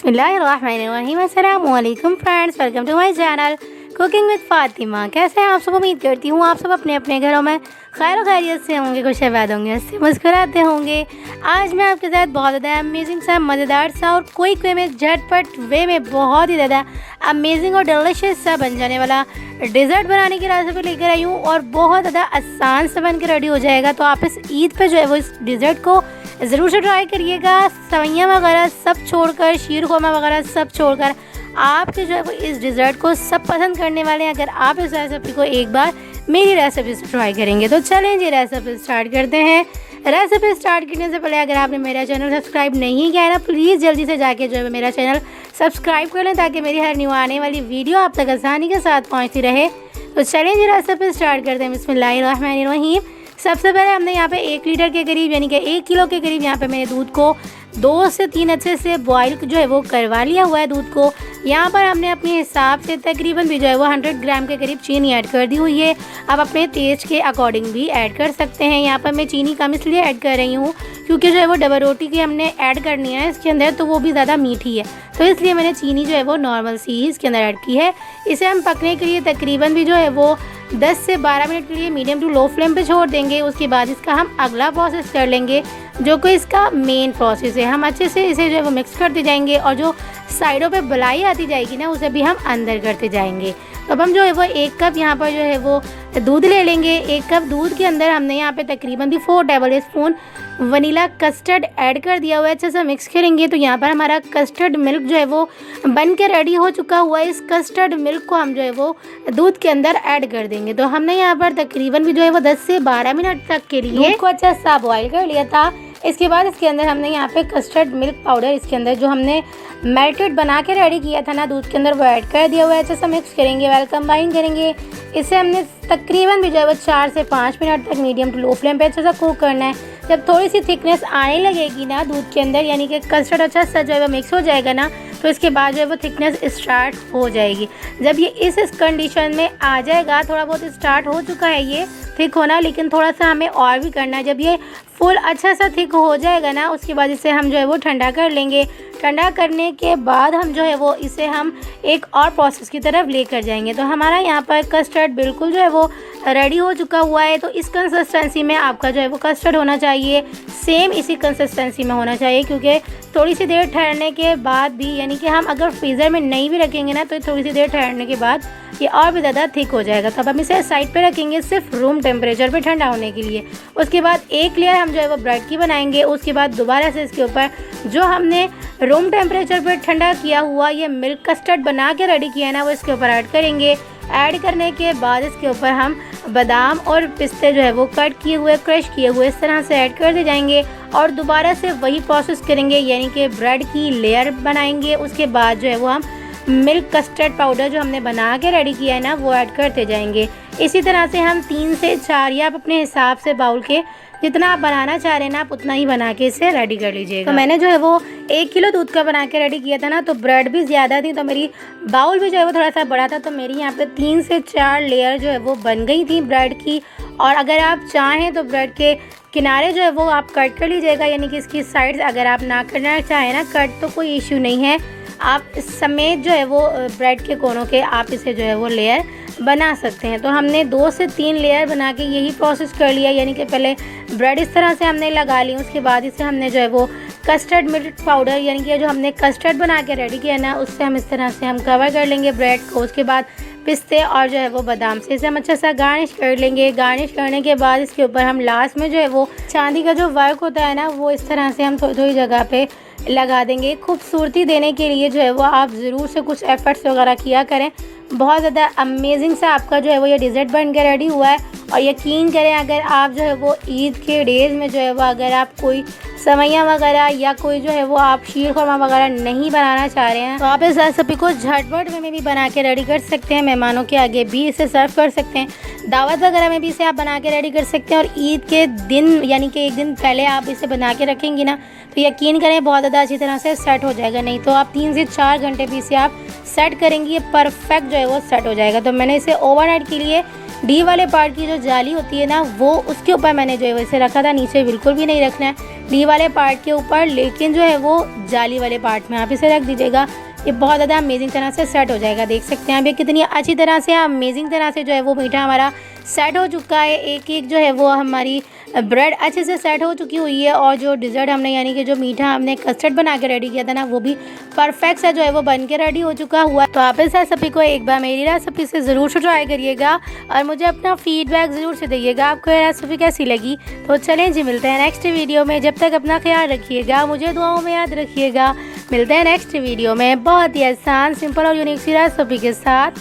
बिस्मिल्लाहिर्रहमानिर्रहीम। अस्सलामुअलैकुम friends, welcome to my channel cooking with Fatima. कैसे हैं आप सब? उम्मीद करती हूँ आप सब अपने अपने घरों में खैर व खैरियत से होंगे, खुश आबाद होंगे, हंसते मुस्कुराते होंगे। आज मैं आपके साथ बहुत ज़्यादा अमेजिंग सा, मज़ेदार सा और क्विक वे में, झटपट वे में बहुत ही ज़्यादा अमेजिंग और डिलीशियस सा बन जाने वाला डिज़र्ट बनाने की रेसिपी लेकर आई हूँ और बहुत ज़्यादा आसान से बन के रेडी हो जाएगा। तो आप इस ईद पे जो है वो इस डिज़र्ट को ज़रूर से ट्राई करिएगा। सवैयाँ वगैरह सब छोड़कर, शीर खुरमा वगैरह सब छोड़कर आपके जो है वो इस डिज़र्ट को सब पसंद करने वाले हैं, अगर आप इस रेसिपी को एक बार मेरी रेसिपी से ट्राई करेंगे। तो चलें जी, रेसिपी स्टार्ट करते हैं। रेसिपी स्टार्ट करने से पहले अगर आपने मेरा चैनल सब्सक्राइब नहीं किया है ना, प्लीज़ जल्दी से जाके जो है मेरा चैनल सब्सक्राइब कर लें, ताकि मेरी हर न्यू आने वाली वीडियो आप तक आसानी के साथ पहुँचती रहे। तो चलें जी, रेसिपी स्टार्ट करते हैं। बिस्मिल्लाहिर्रहमानिर्रहीम। सबसे पहले हमने यहाँ पे 1 लीटर के करीब यानी कि 1 किलो के करीब यहाँ पे मैंने दूध को 2 से 3 अच्छे से बॉईल जो है वो करवा लिया हुआ है दूध को। यहाँ पर हमने अपने हिसाब से तकरीबन भी जो है वो 100 ग्राम के करीब चीनी ऐड कर दी हुई है। अब अपने टेस्ट के अकॉर्डिंग भी ऐड कर सकते हैं। यहाँ पर मैं चीनी कम इसलिए ऐड कर रही हूँ क्योंकि जो है वो डबल रोटी की हमने ऐड करनी है इसके अंदर, तो वो भी ज़्यादा मीठी है, तो इसलिए मैंने चीनी जो है वो नॉर्मल सी ही इसके अंदर ऐड की है। इसे हम पकने के लिए तकरीबन भी जो है वो 10 से 12 मिनट के लिए मीडियम टू लो फ्लेम पे छोड़ देंगे। उसके बाद इसका हम अगला प्रोसेस कर लेंगे, जो कि इसका मेन प्रोसेस है। हम अच्छे से इसे जो है वो मिक्स करते जाएंगे और जो साइडों पे बलाई आती जाएगी ना, उसे भी हम अंदर करते जाएंगे। तो अब हम जो है वो 1 कप यहाँ पर जो है वो दूध ले लेंगे। 1 कप दूध के अंदर हमने यहाँ पे तकरीबन भी 4 table spoon vanilla custard add कर दिया हुआ है। अच्छे से मिक्स करेंगे तो यहाँ पर हमारा कस्टर्ड मिल्क जो है वो बन के रेडी हो चुका हुआ है। इस कस्टर्ड मिल्क को हम जो है वो दूध के अंदर ऐड कर देंगे। तो हमने यहाँ पर तकरीबन भी जो है वो 10 से 12 मिनट तक के लिए दूध को अच्छा सा बॉयल कर लिया था। इसके बाद इसके अंदर हमने यहाँ पे कस्टर्ड मिल्क पाउडर इसके अंदर जो हमने मेल्टेड बना के रेडी किया था ना दूध के अंदर, वो ऐड कर दिया हुआ है। अच्छे से मिक्स करेंगे, वेल कंबाइन करेंगे। इसे हमने तकरीबन भी जो है वो 4 से 5 मिनट तक मीडियम टू लो फ्लेम पे अच्छे से कुक करना है। जब थोड़ी सी थिकनेस आने लगेगी ना दूध के अंदर, यानी कि कस्टर्ड अच्छा सा जो है वो मिक्स हो जाएगा ना, तो इसके बाद जो है वो थिकनेस स्टार्ट हो जाएगी। जब ये इस कंडीशन में आ जाएगा, थोड़ा बहुत स्टार्ट हो चुका है ये थिक होना, लेकिन थोड़ा सा हमें और भी करना है। जब ये फुल अच्छा सा थिक हो जाएगा ना, उसके बाद इसे हम जो है वो ठंडा कर लेंगे। ठंडा करने के बाद हम जो है वो इसे हम एक और प्रोसेस की तरफ लेकर जाएंगे। तो हमारा यहाँ पर कस्टर्ड बिल्कुल जो है वो रेडी हो चुका हुआ है। तो इस कंसिस्टेंसी में आपका जो है वो कस्टर्ड होना चाहिए, सेम इसी कंसिस्टेंसी में होना चाहिए, क्योंकि थोड़ी सी देर ठहरने के बाद भी, यानी कि हम अगर फ्रीज़र में नहीं भी रखेंगे ना, तो थोड़ी सी देर ठहरने के बाद ये और भी ज़्यादा थिक हो जाएगा। तो अब हम इसे साइड पे रखेंगे सिर्फ रूम टेम्परेचर पे ठंडा होने के लिए। उसके बाद एक लेयर हम जो है वो ब्रेड की बनाएंगे। उसके बाद दोबारा से इसके ऊपर जो हमने रूम टेम्परेचर पे ठंडा किया हुआ ये मिल्क कस्टर्ड बना के रेडी किया है ना, वो इसके ऊपर ऐड करेंगे। ऐड करने के बाद इसके ऊपर हम बादाम और पिस्ते जो है वो कट किए हुए, क्रश किए हुए इस तरह से ऐड करते जाएंगे और दोबारा से वही प्रोसेस करेंगे, यानी कि ब्रेड की लेयर बनाएंगे। उसके बाद जो है वो हम मिल्क कस्टर्ड पाउडर जो हमने बना के रेडी किया है ना, वो ऐड करते जाएंगे। इसी तरह से हम 3 से 4 या आप अपने हिसाब से बाउल के जितना आप बनाना चाह रहे हैं ना, आप उतना ही बना के इसे रेडी कर लीजिएगा। तो मैंने जो है वो 1 किलो दूध का बना के रेडी किया था ना, तो ब्रेड भी ज़्यादा थी, तो मेरी बाउल भी जो है वो थोड़ा सा बड़ा था, तो मेरी यहाँ पे 3 से 4 लेयर जो है वो बन गई थी ब्रेड की। और अगर आप चाहें तो ब्रेड के किनारे जो है वो आप कट कर लीजिएगा, यानी कि इसकी साइड्स अगर आप ना करना चाहें ना कट, तो कोई इशू नहीं है, आप समेत जो है वो ब्रेड के कोनों के आप इसे जो है वो लेयर बना सकते हैं। तो हमने 2 से 3 लेयर बना के यही प्रोसेस कर लिया, यानी कि पहले ब्रेड इस तरह से हमने लगा ली। उसके बाद इसे हमने जो है वो कस्टर्ड मिल्क पाउडर, यानी कि जो हमने कस्टर्ड बना के रेडी किया ना, उससे हम इस तरह से हम कवर कर लेंगे ब्रेड को। उसके बाद पिस्ते और जो है वो बादाम से इसे हम अच्छा सा गार्निश कर लेंगे। गार्निश करने के बाद इसके ऊपर हम लास्ट में जो है वो चांदी का जो वर्क होता है ना, वो इस तरह से हम थोड़ी थोड़ी जगह पे लगा देंगे। खूबसूरती देने के लिए जो है वो आप ज़रूर से कुछ एफर्ट्स वगैरह किया करें। बहुत ज़्यादा अमेजिंग सा आपका जो है वो ये डिज़र्ट बन के रेडी हुआ है। और यकीन करें, अगर आप जो है वो ईद के डेज़ में जो है वो अगर आप कोई सवैयाँ वगैरह या कोई जो है वो आप शीर खुरमा वगैरह नहीं बनाना चाह रहे हैं, तो आप इस रेसिपी को झटपट में भी बना के रेडी कर सकते हैं। मेहमानों के आगे भी इसे सर्व कर सकते हैं, दावत वगैरह में भी इसे आप बना के रेडी कर सकते हैं। और ईद के दिन, यानी कि 1 दिन पहले आप इसे बना के रखेंगी ना, तो यकीन करें बहुत ज़्यादा अच्छी तरह से सेट हो जाएगा। नहीं तो आप 3 से 4 घंटे भी इसे आप सेट करेंगी, ये परफेक्ट जो है वो सेट हो जाएगा। तो मैंने इसे ओवरनाइट के लिए डी वाले पार्ट की जो जाली होती है ना, वो उसके ऊपर मैंने जो है वो इसे रखा था, नीचे बिल्कुल भी नहीं रखना है। डी वाले पार्ट के ऊपर, लेकिन जो है वो जाली वाले पार्ट में आप इसे रख दीजिएगा। ये बहुत ज़्यादा अमेजिंग तरह से सेट हो जाएगा। देख सकते हैं आप ये कितनी अच्छी तरह से, अमेजिंग तरह से जो है वो मीठा हमारा सेट हो चुका है। एक एक जो है वो हमारी ब्रेड अच्छे से सेट हो चुकी हुई है, और जो डिज़र्ट हमने यानी कि जो मीठा हमने कस्टर्ड बना के रेडी किया था ना, वो भी परफेक्ट सा जो है वो बन के रेडी हो चुका हुआ है। तो आप इस रेसिपी को एक बार मेरी रेसिपी से ज़रूर से ट्राई करिएगा और मुझे अपना फीडबैक ज़रूर से दीजिएगा आपको ये रेसिपी कैसी लगी। तो चलें जी, मिलते हैं नेक्स्ट वीडियो में। जब तक अपना ख्याल रखिएगा, मुझे दुआओं में याद रखिएगा। मिलते हैं नेक्स्ट वीडियो में बहुत ही आसान, सिंपल और यूनिक सी रेसिपी के साथ।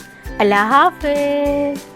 अल्लाह हाफ़िज़।